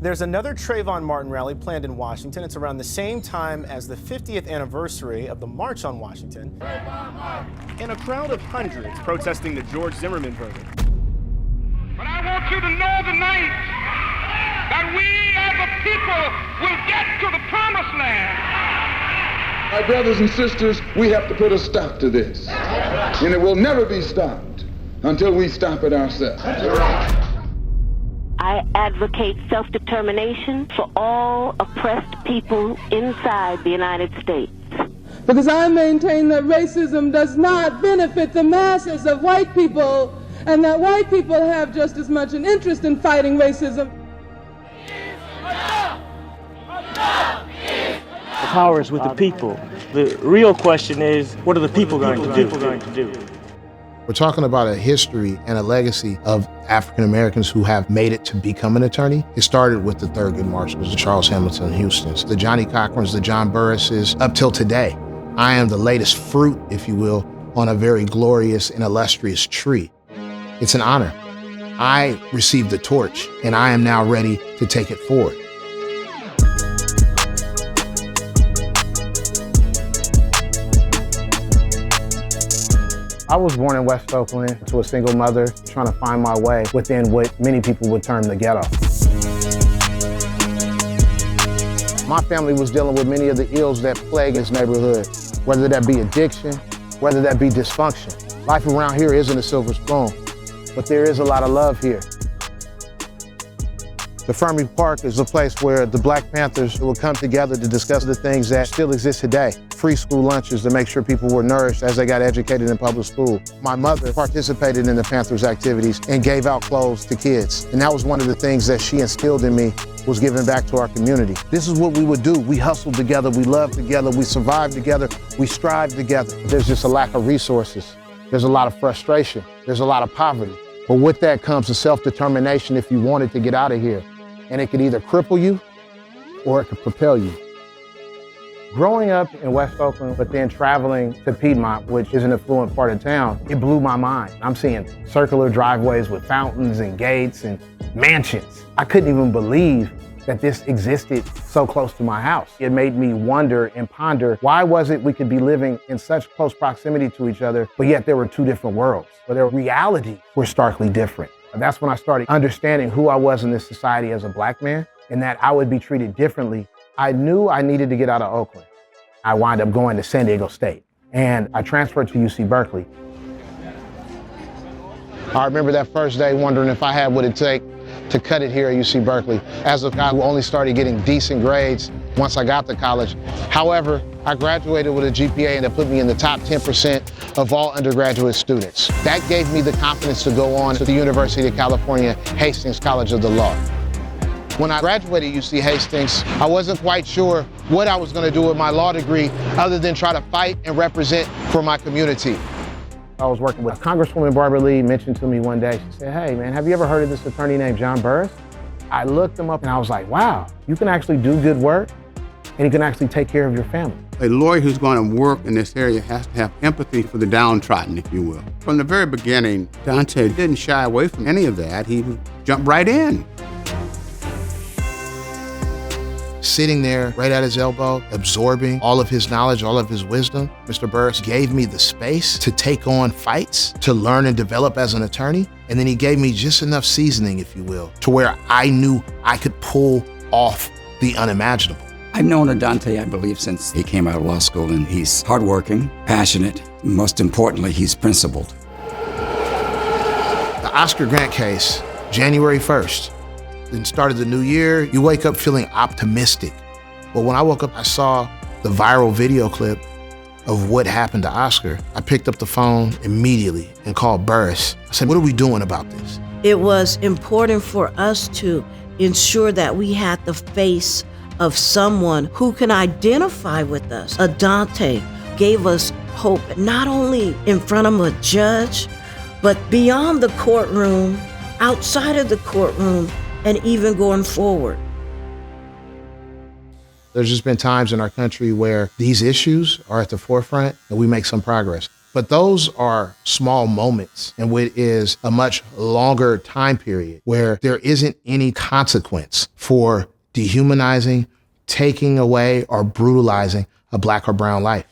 There's another Trayvon Martin rally planned in Washington. It's around the same time as the 50th anniversary of the March on Washington. And a crowd of hundreds protesting the George Zimmerman verdict. But I want you to know tonight that we as a people will get to the promised land. My brothers and sisters, we have to put a stop to this. And it will never be stopped until we stop it ourselves. I advocate self-determination for all oppressed people inside the United States. Because I maintain that racism does not benefit the masses of white people, and that white people have just as much an interest in fighting racism. The power is with the people. The real question is, what are the people going to do? We're talking about a history and a legacy of African Americans who have made it to become an attorney. It started with the Thurgood Marshall's, the Charles Hamilton Houstons, the Johnny Cochrans, the John Burrises, up till today. I am the latest fruit, if you will, on a very glorious and illustrious tree. It's an honor. I received the torch, and I am now ready to take it forward. I was born in West Oakland to a single mother trying to find my way within what many people would term the ghetto. My family was dealing with many of the ills that plague this neighborhood, whether that be addiction, whether that be dysfunction. Life around here isn't a silver spoon, but there is a lot of love here. The Fermi Park is a place where the Black Panthers will come together to discuss the things that still exist today. Free school lunches to make sure people were nourished as they got educated in public school. My mother participated in the Panthers activities and gave out clothes to kids. And that was one of the things that she instilled in me, was giving back to our community. This is what we would do. We hustled together, we loved together, we survived together, we strived together. There's just a lack of resources. There's a lot of frustration. There's a lot of poverty. But with that comes a self-determination if you wanted to get out of here. And it could either cripple you or it could propel you. Growing up in West Oakland, but then traveling to Piedmont, which is an affluent part of town, it blew my mind. I'm seeing circular driveways with fountains and gates and mansions. I couldn't even believe that this existed so close to my house. It made me wonder and ponder, why was it we could be living in such close proximity to each other, but yet there were two different worlds, but their realities were starkly different. And that's when I started understanding who I was in this society as a Black man, and that I would be treated differently. I knew I needed to get out of Oakland. I wound up going to San Diego State, and I transferred to UC Berkeley. I remember that first day wondering if I had what it take to cut it here at UC Berkeley, as a guy who only started getting decent grades once I got to college. However, I graduated with a GPA that put me in the top 10% of all undergraduate students. That gave me the confidence to go on to the University of California, Hastings College of the Law. When I graduated UC Hastings, I wasn't quite sure what I was going to do with my law degree other than try to fight and represent for my community. I was working with Congresswoman Barbara Lee, mentioned to me one day, she said, "Hey man, have you ever heard of this attorney named John Burris?" I looked him up and I was like, wow, you can actually do good work and you can actually take care of your family. A lawyer who's going to work in this area has to have empathy for the downtrodden, if you will. From the very beginning, Adante didn't shy away from any of that. He jumped right in. Sitting there right at his elbow, absorbing all of his knowledge, all of his wisdom, Mr. Burris gave me the space to take on fights, to learn and develop as an attorney. And then he gave me just enough seasoning, if you will, to where I knew I could pull off the unimaginable. I've known Adante, I believe, since he came out of law school, and he's hardworking, passionate, most importantly, he's principled. The Oscar Grant case, January 1st, then started the new year. You wake up feeling optimistic. But when I woke up, I saw the viral video clip of what happened to Oscar. I picked up the phone immediately and called Burris. I said, what are we doing about this? It was important for us to ensure that we had the face of someone who can identify with us. Adante gave us hope, not only in front of a judge, but beyond the courtroom, outside of the courtroom, and even going forward. There's just been times in our country where these issues are at the forefront and we make some progress. But those are small moments in what is a much longer time period where there isn't any consequence for dehumanizing, taking away, or brutalizing a Black or brown life.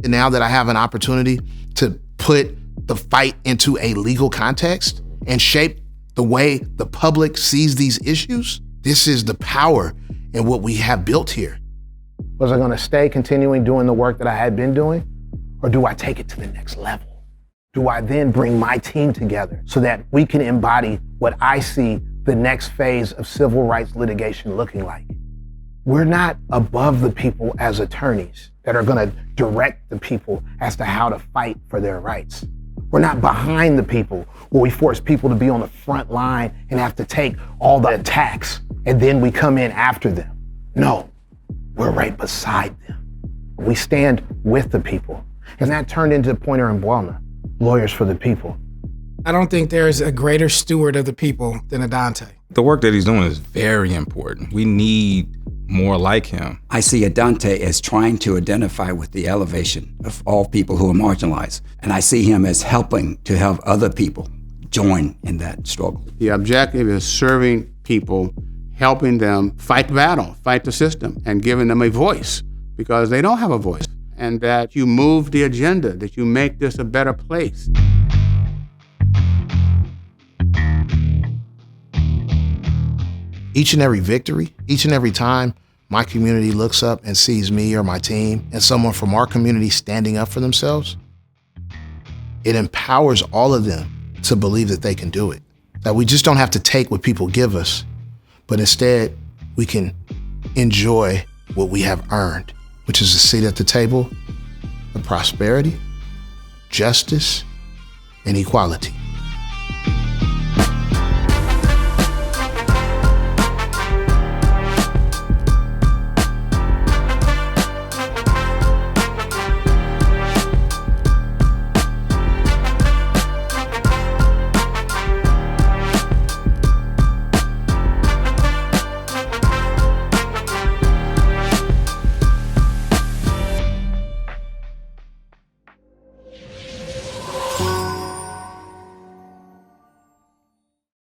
And now that I have an opportunity to put the fight into a legal context and shape the way the public sees these issues, this is the power in what we have built here. Was I gonna stay continuing doing the work that I had been doing? Or do I take it to the next level? Do I then bring my team together so that we can embody what I see the next phase of civil rights litigation looking like? We're not above the people as attorneys that are gonna direct the people as to how to fight for their rights. We're not behind the people where we force people to be on the front line and have to take all the attacks and then we come in after them. No, we're right beside them. We stand with the people. And that turned into Pointer and Buelna, lawyers for the people. I don't think there's a greater steward of the people than Adante. The work that he's doing is very important. We need more like him. I see Adante as trying to identify with the elevation of all people who are marginalized. And I see him as helping to help other people join in that struggle. The objective is serving people, helping them fight the battle, fight the system, and giving them a voice because they don't have a voice. And that you move the agenda, that you make this a better place. Each and every victory, each and every time my community looks up and sees me or my team and someone from our community standing up for themselves, it empowers all of them to believe that they can do it. That we just don't have to take what people give us, but instead we can enjoy what we have earned, which is a seat at the table of prosperity, justice, and equality.